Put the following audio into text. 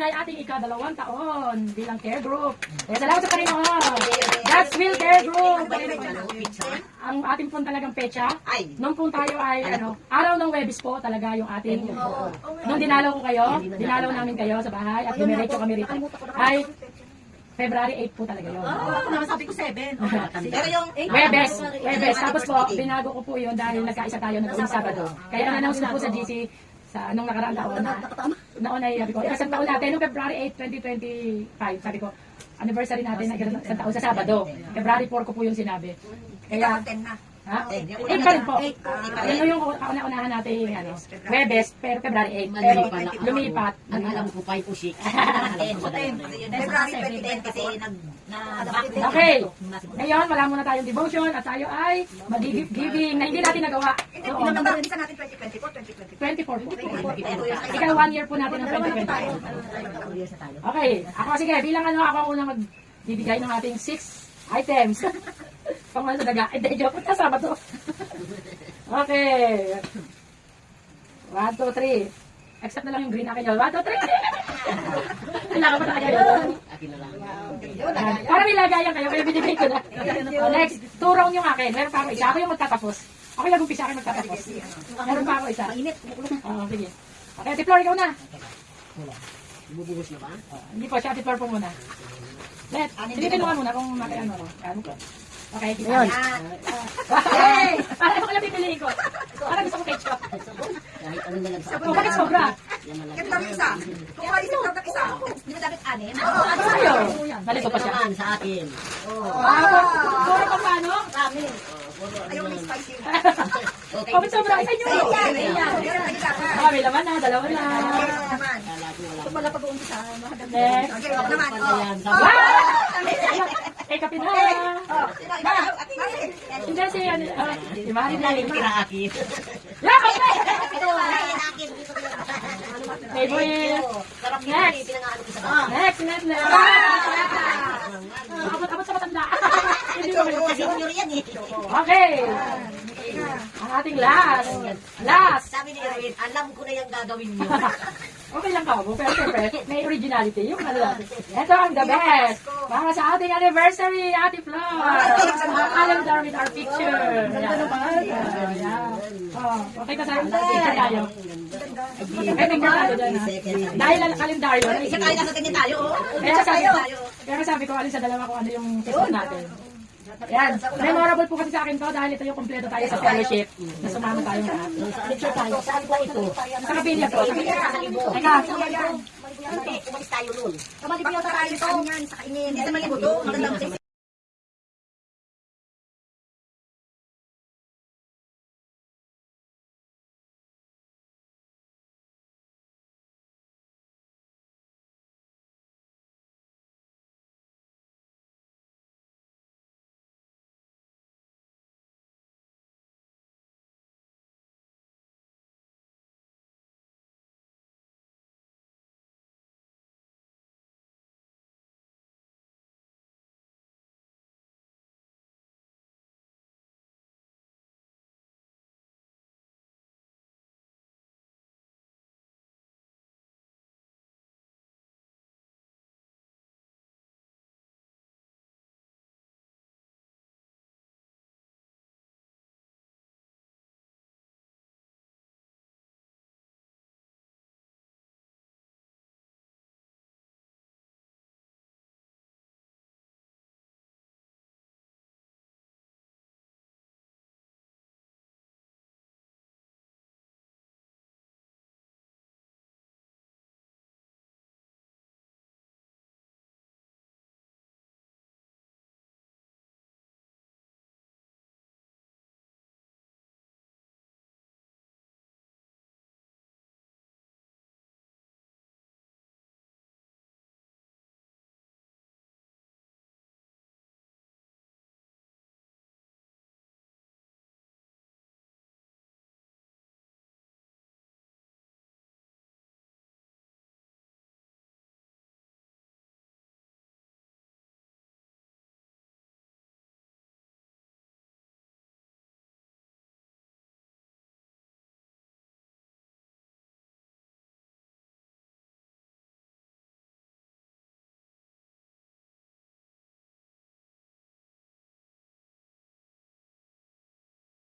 Ngayon ay ating ika-2 taon bilang care group. Kaya salamat sa Panginoon. God's Will Care Group. Ang ating pong talagang pecha. Nung po tayo ay araw ng Webis po talaga yung ating. Nung dinalaw ko kayo, dinalaw namin kayo sa bahay at dumiretso kami rito. Ay February 8 po talaga yun. Sabi ko 7. Pero yung Webes. Tapos po, binago ko po yun dahil nagkaisa tayo ng Sabado. Kaya na-announce na po sa GC sa nung nakaraang taon na noon ay sabi ko, isang taon natin, noong February 8, 2025, sabi ko, anniversary natin na isang taon sa Sabado. February 4 ko po yung sinabi. Kaya, ha? 8 pa rin po. Yun yung una-unahan natin, Webes, pero February 8. Pero lumipat. Ang alam ko pa yung usik. February 2010 kasi Okay. Ngayon, wala muna tayong devotion at tayo ay mag-giving na hindi natin nagawa. Isa natin 2024, 24 po. Ikaw 1 year po natin ng 2024. Okay. Ako sige, bilang ako ang unang magbibigay ng ating 6 items. Pangalan sa daga. Hindi, joke. Kasama to. Okay. 1, 2, 3. Except na lang yung green akin yun. 1, 2, 3. Kailangan pa tayo yun. Akin na lang. Para may lagayan kayo, kaya binigay ko na. Next, 2 round yung akin. Meron pa ako isa. Ako yung magtatapos. Ako yung mag-umpisa, ako yung magtatapos. Meron pa ako isa. Oo, sige. Okay, Ate Flor, ikaw na. Bubugos na ba? Hindi po, siya Ate Flor po muna. Let, silipin mo nga muna kung makailan mo. Ano ko? Okay, ayun. Hey! Para ko lang pipiliin ko. Para gusto ko ketchup. Kahit ano na lang sa Oh, bakit sobra? yan na lang. Ito lang isa. Kung wali sa lang isa. Hindi ba dapat 6? Ano sa'yo? Balik ko pa siya. Naman sa akin. Puro pa paano? Kami. Ayaw may spicy. Okay. Bakit sobra? Isa nyo. Ah, may laman na, dalawa na. Ito pala pag-uumpisa. Next. Okay, ako naman. Eh, kape na. Hindi si, si Mari na. Tira akin. Yeah, kape! Ito, akin. Favorite. Sarap yun. Next. Pinangaano ko sa Next. Abot sa matanda. Hindi ko may senior yan eh. Okay. Ang ating last. Sabi ni Erwin, alam ko na yung gagawin niyo. Okay lang ka mo, pero siyempre, may originality. Yung ano natin. Ito ang the best. Para sa ating anniversary, Ate Flor. Ang calendar with our picture. Okay ka sa'yo? Picture tayo. Okay, picture tayo dyan. Dahil ang kalendaryo, Isa tayo nasa tingin tayo. kaya sabi ko, alin sa dalawa kung ano yung susunod natin. Yan. Memorable po kasi sa akin to dahil ito yung kompleto tayo sa fellowship na sumama tayong lahat. Picture tayo. Saan po ito? Sa kabilya to. Teka. Umalis tayo nun. Kamalibyo tayo sa kanyan, sa kainin. Hindi sa malibuto. Magandang